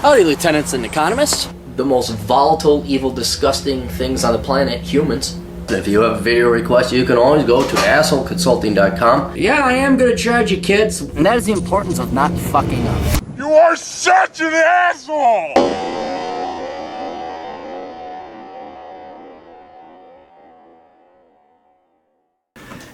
Howdy, lieutenants and economists. The most volatile, evil, disgusting things on the planet, humans. If you have a video request, you can always go to assholeconsulting.com. Yeah, I am gonna charge you, kids. And that is the importance of not fucking up. You are such an asshole!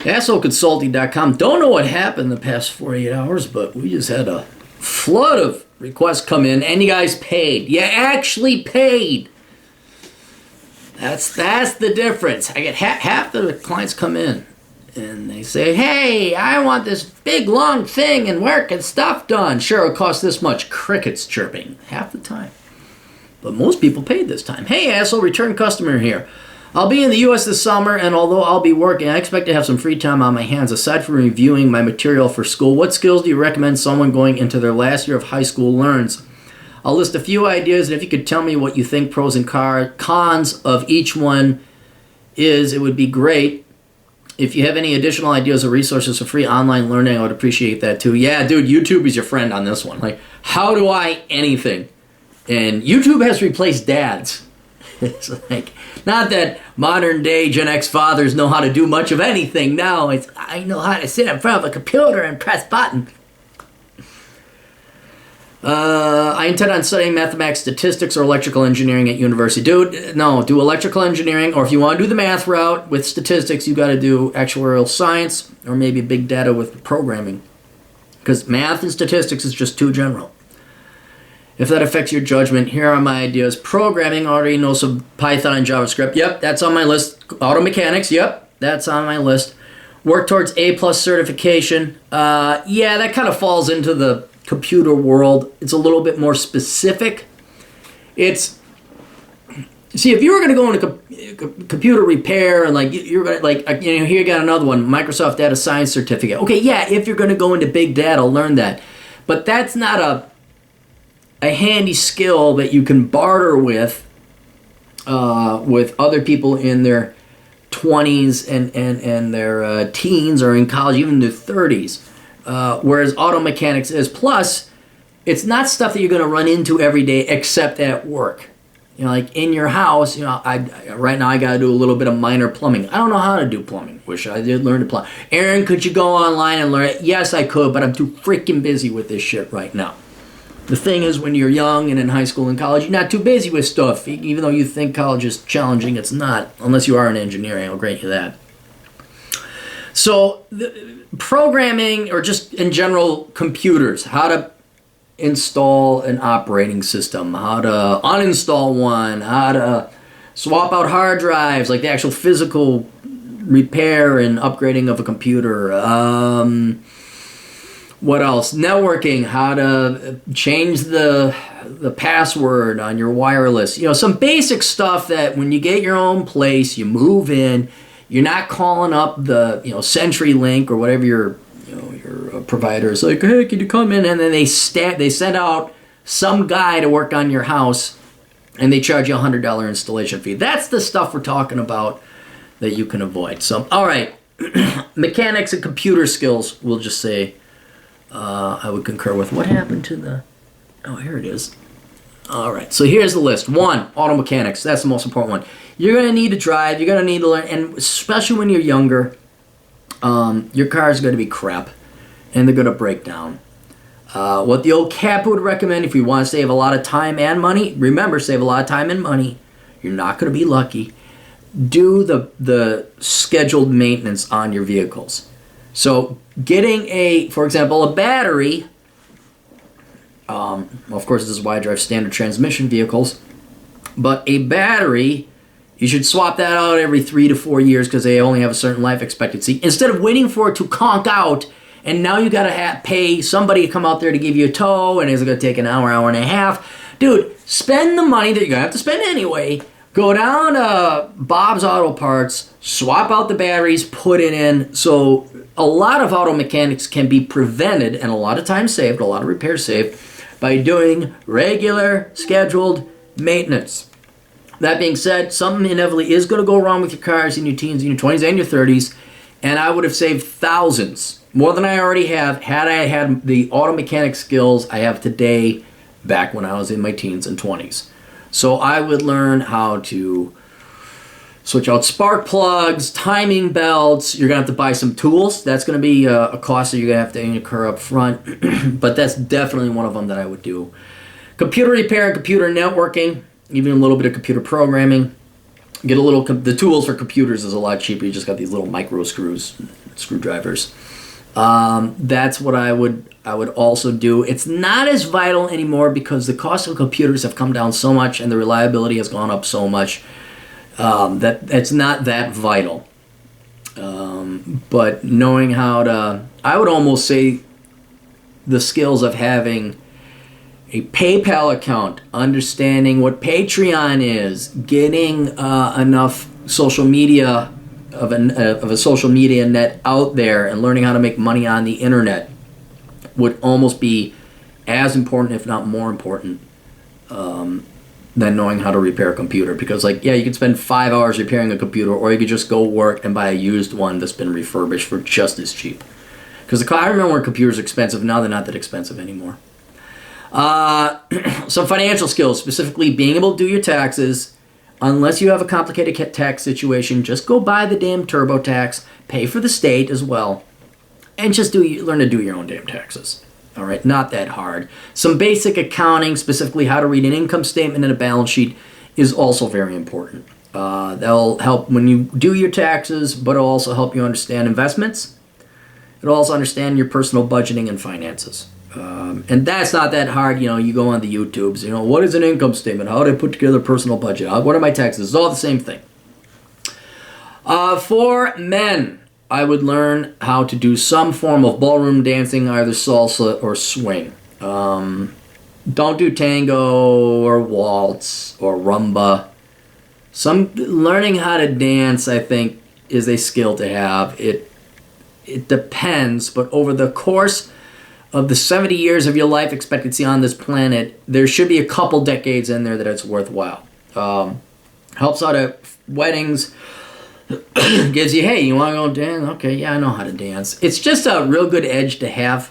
assholeconsulting.com. Don't know what happened the past 48 hours, but we just had a flood of requests come in, and you guys paid. You actually paid. That's the difference. I get half the clients come in, and they say, hey, I want this big, long thing and work and stuff done. Sure, it'll cost this much. Crickets chirping half the time. But most people paid this time. Hey, asshole, return customer here. I'll be in the U.S. this summer, and although I'll be working, I expect to have some free time on my hands. Aside from reviewing my material for school, what skills do you recommend someone going into their last year of high school learns? I'll list a few ideas, and if you could tell me what you think pros and cons of each one is, it would be great. If you have any additional ideas or resources for free online learning, I would appreciate that too. Yeah, dude, YouTube is your friend on this one. Like, how do I anything? And YouTube has replaced dads. It's like, not that modern day Gen X fathers know how to do much of anything. No, it's I know how to sit in front of a computer and press buttons. I intend on studying mathematics, statistics, or electrical engineering at university. Dude, no, do electrical engineering, or if you want to do the math route with statistics, you got to do actuarial science, or maybe big data with programming. Because math and statistics is just too general. If that affects your judgment, here are my ideas. Programming, already know some Python and JavaScript. Yep, that's on my list. Auto mechanics, yep, that's on my list. Work towards A+ certification. Yeah, that kind of falls into the computer world. It's a little bit more specific. See, if you were going to go into computer repair and you're going to here you got another one, Microsoft Data Science certificate. Okay, yeah, if you're going to go into big data, learn that. But that's not a handy skill that you can barter with other people in their 20s and their teens, or in college, even their 30s. Whereas auto mechanics is. Plus, it's not stuff that you're going to run into every day except at work. You know, like in your house, right now I got to do a little bit of minor plumbing. I don't know how to do plumbing. Wish I did learn to plumb. Aaron, could you go online and learn it? Yes, I could, but I'm too freaking busy with this shit right now. The thing is, when you're young and in high school and college, you're not too busy with stuff. Even though you think college is challenging, it's not, unless you are in engineering. I'll grant you that. So, programming, or just in general, computers, how to install an operating system, how to uninstall one, how to swap out hard drives, like the actual physical repair and upgrading of a computer. What else? Networking, how to change the password on your wireless. Some basic stuff that when you get your own place, you move in, you're not calling up the CenturyLink or whatever your provider is like, hey, can you come in? And then they send out some guy to work on your house, and they charge you a $100 installation fee. That's the stuff we're talking about that you can avoid. So, all right, mechanics and computer skills, we'll just say, I would concur with. What happened to the... Oh, here it is. All right, so here's the list. 1, auto mechanics. That's the most important one. You're going to need to drive. You're going to need to learn. And especially when you're younger, your car is going to be crap, and they're going to break down. What the old Cappy would recommend, if you want to save a lot of time and money, remember, save a lot of time and money. You're not going to be lucky. Do the scheduled maintenance on your vehicles. So getting for example, a battery, of course this is why I drive standard transmission vehicles, but a battery, you should swap that out every 3 to 4 years because they only have a certain life expectancy. Instead of waiting for it to conk out, and now you got to pay somebody to come out there to give you a tow, and it's going to take an hour and a half. Dude, spend the money that you're going to have to spend anyway. Go down to Bob's Auto Parts, swap out the batteries, put it in. So a lot of auto mechanics can be prevented, and a lot of time saved, a lot of repairs saved, by doing regular scheduled maintenance. That being said, something inevitably is going to go wrong with your cars in your teens, in your 20s, and your 30s, and I would have saved thousands, more than I already have, had I had the auto mechanic skills I have today back when I was in my teens and 20s. So I would learn how to switch out spark plugs, timing belts. You're going to have to buy some tools. That's going to be a cost that you're going to have to incur up front. But that's definitely one of them that I would do. Computer repair and computer networking, even a little bit of computer programming. Get a little, the tools for computers is a lot cheaper. You just got these little micro screwdrivers. That's what I would also do. It's not as vital anymore because the cost of computers have come down so much and the reliability has gone up so much that it's not that vital. But knowing how to, I would almost say the skills of having a PayPal account, understanding what Patreon is, getting enough social media of a social media net out there, and learning how to make money on the internet would almost be as important, if not more important, than knowing how to repair a computer. Because, like, yeah, you can spend 5 hours repairing a computer, or you could just go work and buy a used one that's been refurbished for just as cheap. Because I remember when computers were expensive. Now they're not that expensive anymore. Some financial skills, specifically being able to do your taxes. Unless you have a complicated tax situation, just go buy the damn TurboTax, pay for the state as well, and just learn to do your own damn taxes. All right, not that hard. Some basic accounting, specifically how to read an income statement and a balance sheet, is also very important. That'll help when you do your taxes, but it'll also help you understand investments. It'll also understand your personal budgeting and finances. And that's not that hard. You go on the YouTubes, what is an income statement? How do I put together a personal budget? What are my taxes? It's all the same thing. For men, I would learn how to do some form of ballroom dancing, either salsa or swing. Don't do tango or waltz or rumba. Learning how to dance, I think, is a skill to have. It depends, but over the course of the 70 years of your life expectancy on this planet, there should be a couple decades in there that it's worthwhile. Helps out at weddings. Gives you, hey, you want to go dance? Okay, yeah, I know how to dance. It's just a real good edge to have.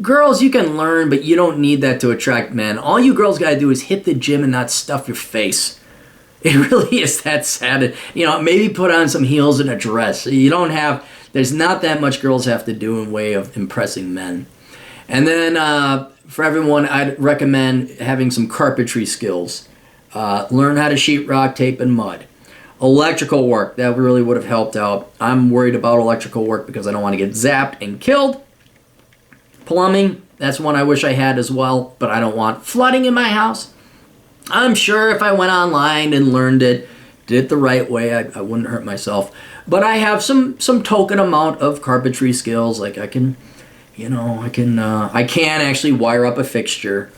Girls, you can learn, but you don't need that to attract men. All you girls got to do is hit the gym and not stuff your face. It really is that sad. Maybe put on some heels and a dress. There's not that much girls have to do in way of impressing men. And then for everyone, I'd recommend having some carpentry skills. Learn how to sheetrock, tape, and mud. Electrical work, that really would have helped out. I'm worried about electrical work because I don't want to get zapped and killed. Plumbing, that's one I wish I had as well, but I don't want flooding in my house. I'm sure if I went online and learned it, did it the right way, I wouldn't hurt myself. But I have some token amount of carpentry skills. Like I can actually wire up a fixture.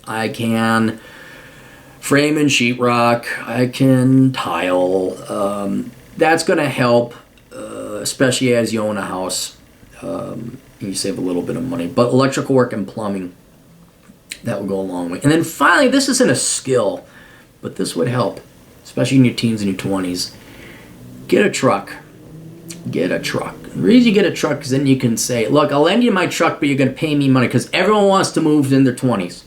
I can frame and sheetrock. I can tile. That's going to help, especially as you own a house. You save a little bit of money. But electrical work and plumbing, that will go a long way. And then finally, this isn't a skill, but this would help, especially in your teens and your 20s. Get a truck. Get a truck. The reason you get a truck is then you can say, look, I'll lend you my truck, but you're going to pay me money, because everyone wants to move in their 20s.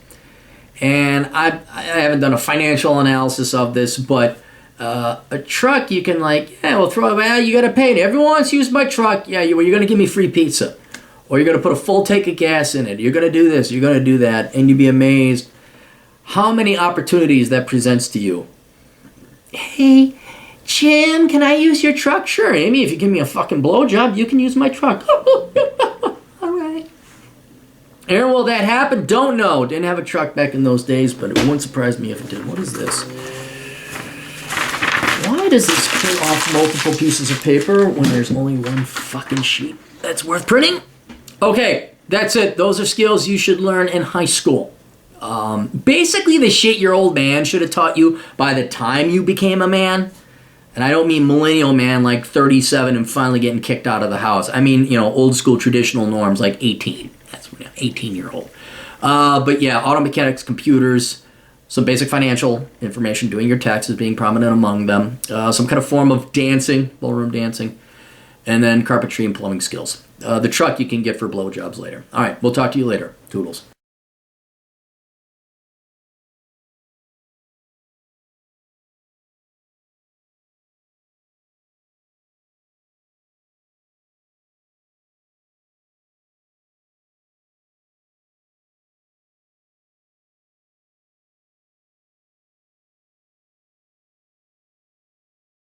And I haven't done a financial analysis of this, but a truck, you can throw it, well, you got to pay it. Everyone wants to use my truck. Yeah, you're going to give me free pizza. Or you're going to put a full tank of gas in it. You're going to do this. You're going to do that. And you'd be amazed how many opportunities that presents to you. Hey, Jim, can I use your truck? Sure, Amy, if you give me a fucking blowjob, you can use my truck. All right. And will that happen? Don't know. Didn't have a truck back in those days, but it wouldn't surprise me if it did. What is this? Why does this print off multiple pieces of paper when there's only one fucking sheet that's worth printing? Okay, that's it. Those are skills you should learn in high school. Basically the shit your old man should have taught you by the time you became a man. And I don't mean millennial man like 37 and finally getting kicked out of the house. I mean, old school traditional norms like 18. That's 18-year-old. But yeah, auto mechanics, computers, some basic financial information, doing your taxes being prominent among them, some kind of form of dancing, ballroom dancing, and then carpentry and plumbing skills. The truck you can get for blowjobs later. All right, we'll talk to you later. Toodles.